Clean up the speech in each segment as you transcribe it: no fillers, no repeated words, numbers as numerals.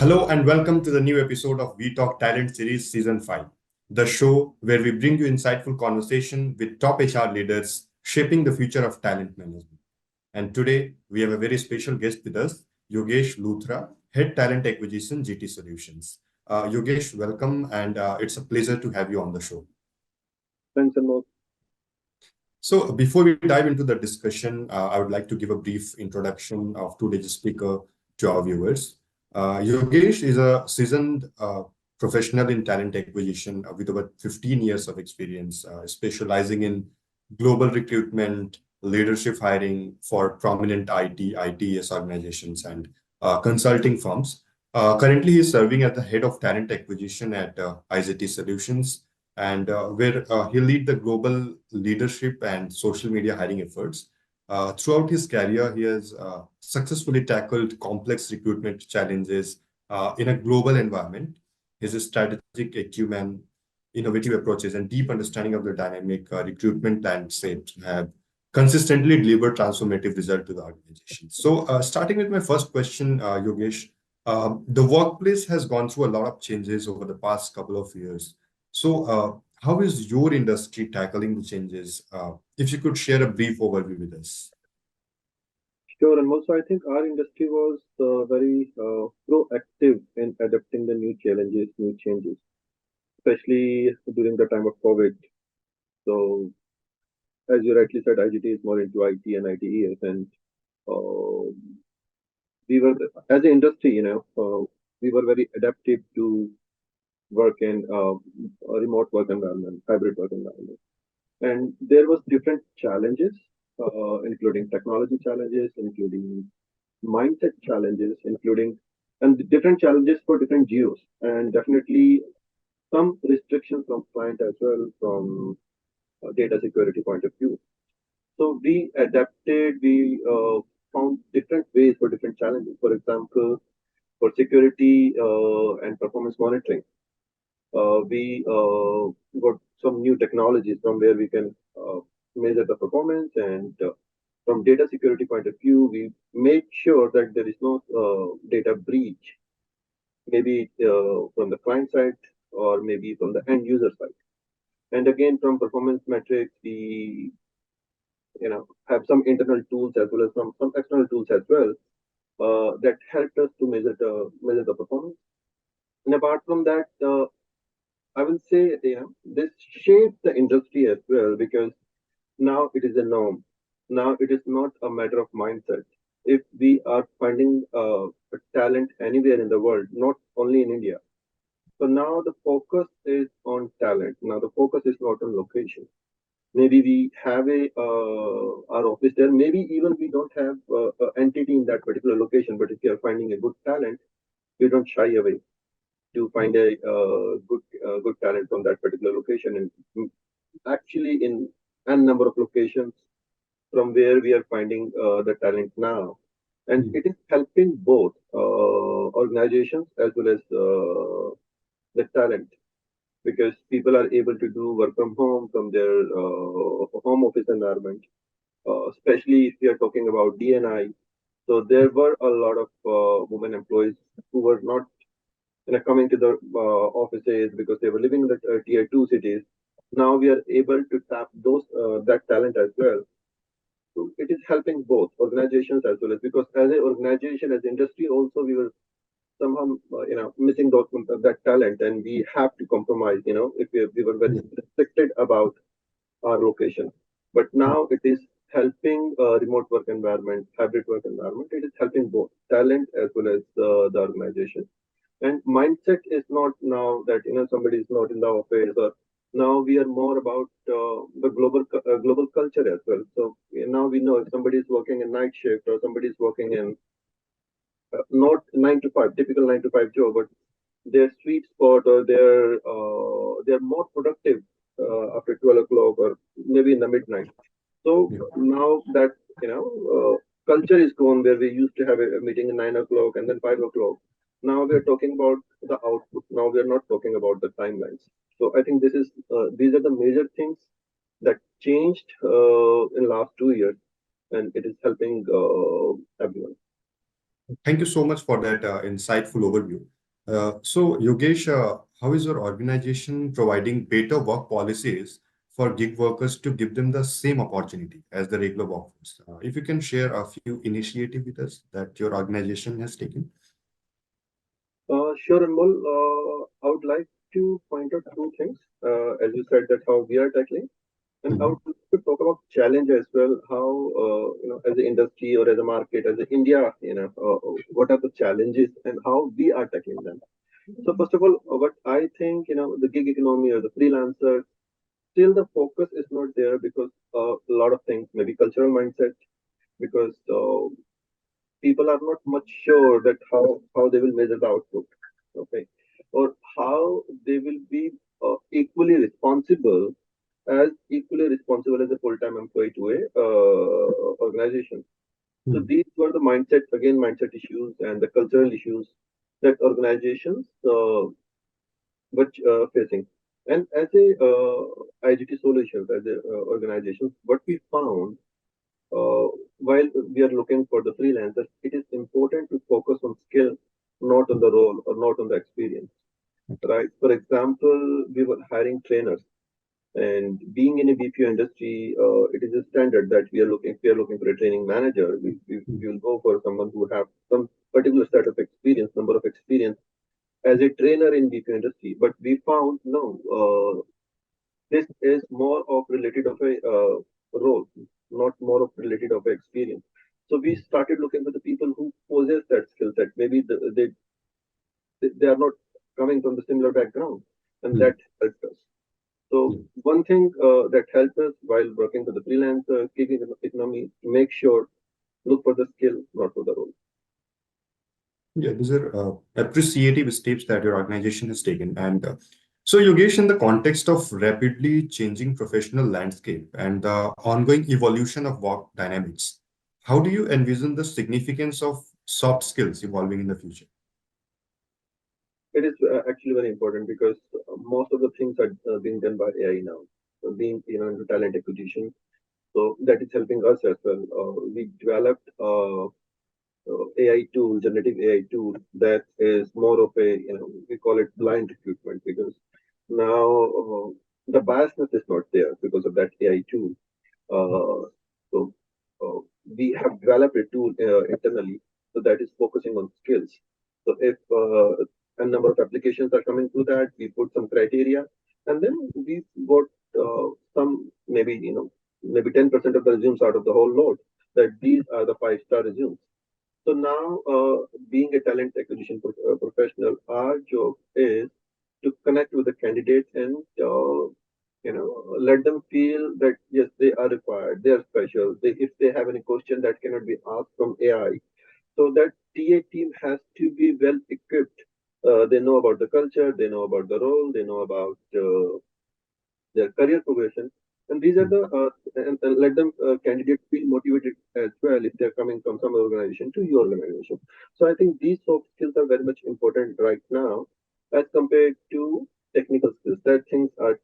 Hello and welcome to the new episode of We Talk Talent Series Season 5, the show where we bring you insightful conversation with top HR leaders shaping the future of talent management. And today we have a very special guest with us, Yogesh Luthra, Head Talent Acquisition, GT Solutions. Yogesh, welcome, and it's a pleasure to have you on the show. Thanks a lot. So before we dive into the discussion, I would like to give a brief introduction of today's speaker to our viewers. Yogesh is a seasoned professional in talent acquisition with over 15 years of experience, specializing in global recruitment, leadership hiring for prominent ITES organizations and consulting firms. Currently, he is serving as the head of talent acquisition at IGT Solutions, and where he lead the global leadership and social media hiring efforts. Throughout his career, he has successfully tackled complex recruitment challenges in a global environment. His strategic acumen, innovative approaches, and deep understanding of the dynamic recruitment landscape have consistently delivered transformative results to the organization. So, starting with my first question, Yogesh, the workplace has gone through a lot of changes over the past couple of years. So, how is your industry tackling the changes? If you could share a brief overview with us. Sure, and also I think our industry was very proactive in adapting the new challenges, new changes, especially during the time of COVID. So, as you rightly said, IGT is more into IT and ITES, and uh, we were, as an industry, we were very adaptive to work in a remote work environment, hybrid work environment. And there was different challenges, including technology challenges, including mindset challenges, including and different challenges for different geos, and definitely some restrictions from client as well from data security point of view. So we adapted, we found different ways for different challenges. For example, for security and performance monitoring, we got some new technologies from where we can measure the performance, and from data security point of view, we made sure that there is no data breach, maybe from the client side or maybe from the end user side. And again, from performance metrics, we have some internal tools as well as some external tools as well that helped us to measure the performance. And apart from that, I will say this shaped the industry as well because now it is a norm. Now it is not a matter of mindset. If we are finding a talent anywhere in the world, not only in India. So now the focus is on talent. Now the focus is not on location. Maybe we have our office there. Maybe even we don't have an entity in that particular location. But if you are finding a good talent, we don't shy away to find a good talent from that particular location. And actually, in a number of locations from where we are finding the talent now, and it is helping both organizations as well as the talent, because people are able to do work from home from their home office environment, especially if we are talking about DNI. So there were a lot of women employees who were not coming to the offices because they were living in the tier 2 cities. Now we are able to tap that talent as well. So it is helping both organizations as well as, because as an organization, as industry also, we were somehow missing that talent, and we have to compromise. If we were very restricted about our location, but now it is helping remote work environment, hybrid work environment. It is helping both talent as well as the organization. And mindset is not now that somebody is not in the office, or now we are more about the global culture as well. So now we know if somebody is working in night shift or somebody is working in not 9 to 5, typical 9 to 5 job, but their sweet spot, or they're more productive after 12 o'clock or maybe in the midnight. So now that culture is gone, where we used to have a meeting at 9 o'clock and then 5 o'clock. Now we are talking about the output. Now we are not talking about the timelines. So I think these are the major things that changed in last 2 years, and it is helping everyone. Thank you so much for that insightful overview. So, Yogesh, how is your organization providing better work policies for gig workers to give them the same opportunity as the regular workforce? If you can share a few initiatives with us that your organization has taken. Sure, Anmol. I would like to point out two things. As you said, that how we are tackling, and I would Mhm. like to talk about challenge as well. How as an industry or as a market, as a India, what are the challenges and how we are tackling them. So first of all, what I think, the gig economy or the freelancer, still the focus is not there because a lot of things, maybe cultural mindset, because people are not much sure that how they will measure the output, okay, or how they will be equally responsible as a full-time employee to a organization. So Mhm. these were the mindset issues and the cultural issues that organizations were facing. And as a IGT Solutions, as a organization, what we found uh, while we are looking for the freelancers, it is important to focus on skill, not on the role or not on the experience. Right? For example, we were hiring trainers, and being in a BPO industry, it is a standard that we are looking. If we are looking for a training manager, we will go for someone who have some particular set of experience, number of experience as a trainer in BPO industry. But we found no. This is more of related of a role, not more of related of a experience. So we started looking for the people who possess that skill set. Maybe they are not coming from the similar background, and that Mhm. helped us. So one thing that helped us while working for the freelancer gig economy, to make sure look for the skill, not for the role. Yeah, these are appreciative steps that your organization has taken. And so, Yogesh, in the context of rapidly changing professional landscape and the ongoing evolution of work dynamics, how do you envision the significance of soft skills evolving in the future? It is actually very important because most of the things are being done by AI now. So being into talent acquisition, so that is helping us as well. We developed AI tool, generative AI tool that is more of a, we call it blind recruitment because now the biasness is not there because of that AI tool. So we have developed a tool internally, so that is focusing on skills. So if a number of applications are coming through that, we put some criteria, and then we got some maybe 10% of the resumes out of the whole load. That these are the five-star resumes. So now, being a talent acquisition professional, our job is to connect with the candidates and let them feel that yes, they are required, they are special. If they have any question that cannot be asked from AI, so that TA team has to be well equipped. They know about the culture, they know about the role, they know about their career progression. And these are the and let them candidates feel motivated as well if they're coming from some organization to your organization. So I think these soft skills are very much important right now as compared to technical skills. That things are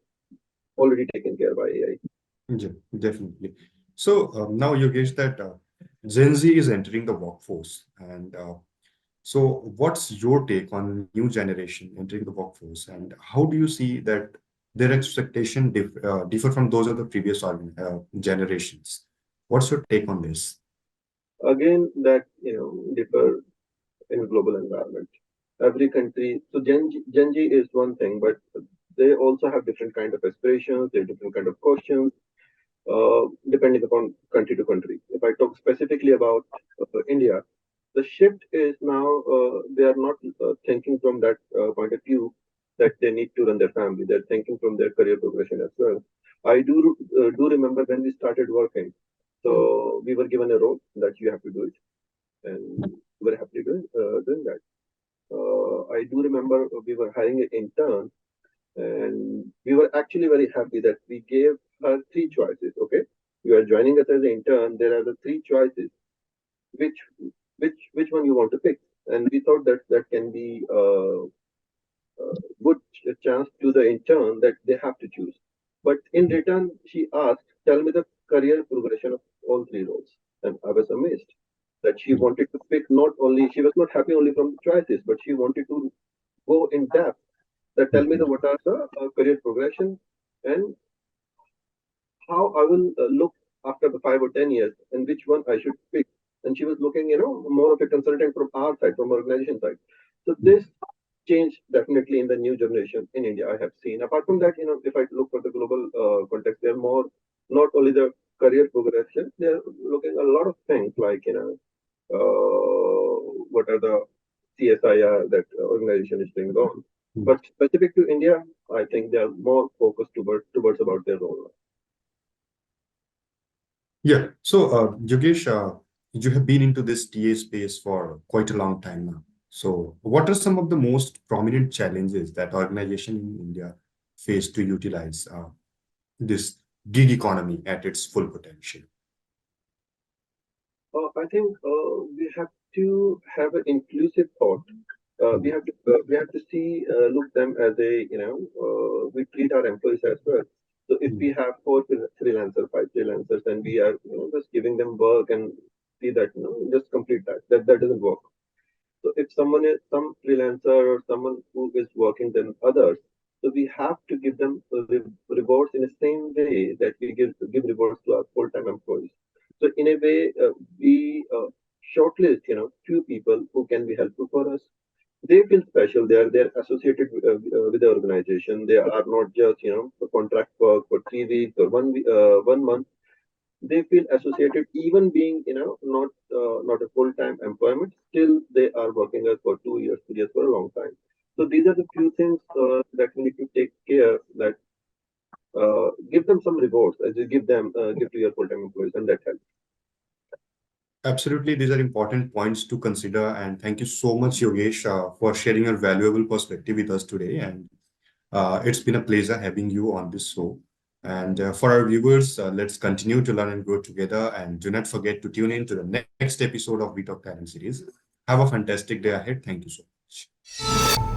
already taken care by AI. Yeah, definitely. So now, Yogesh, that Gen Z is entering the workforce, and so what's your take on new generation entering the workforce, and how do you see that their expectation differ from those of the previous generations? What's your take on this? Again, that differ in global environment. Every country, so Gen Z is one thing, but they also have different kind of aspirations, they have different kind of questions, depending upon country to country. If I talk specifically about India, the shift is now they are not thinking from that point of view that they need to run their family. They're thinking from their career progression as well. I do remember when we started working. So we were given a role that you have to do it, and we were happy doing that. I do remember we were hiring an intern, and we were actually very happy that we gave her three choices. Okay, you are joining us as an intern. There are the three choices. Which which one you want to pick? And we thought that that can be a good chance to the intern that they have to choose. But in return, she asked, "Tell me the career progression of all three roles." And I was amazed that she wanted to pick not only, she was not happy only from the choices, but she wanted to go in depth, that tell me the what are the career progression and how I will look after the 5 or 10 years and which one I should pick. And she was looking, more of a consultant from our side, from organization side. So this change definitely in the new generation in India I have seen. Apart from that, if I look for the global context, they're more not only the career progression, they're looking a lot of things like what are the CSIR that organization is doing on. But specific to India, I think they are more focused towards about their role. Yeah. So, Yogesh, you have been into this TA space for quite a long time now. So, what are some of the most prominent challenges that organizations in India face to utilize this gig economy at its full potential? I think we have to have an inclusive thought. We have to see look them as a we treat our employees as well. So if we have five freelancers, and we are just giving them work and see that just complete that doesn't work. So if someone is some freelancer or someone who is working than others, so we have to give them rewards in the same way that we give rewards to our full-time employees. So in a way, we shortlist few people who can be helpful for us. They feel special. They're associated with the organization. They are not just for contract work for 3 weeks or 1 month. They feel associated, even being not a full-time employment, still they are working us for 2 years, 3 years, for a long time. So these are the few things that we need to take care that give them some rewards as you give to your full-time employees, and that helps. Absolutely, these are important points to consider. And thank you so much, Yogesh, for sharing your valuable perspective with us today. And it's been a pleasure having you on this show. And for our viewers, let's continue to learn and grow together. And do not forget to tune in to the next episode of We Talk Talent series. Have a fantastic day ahead. Thank you so much.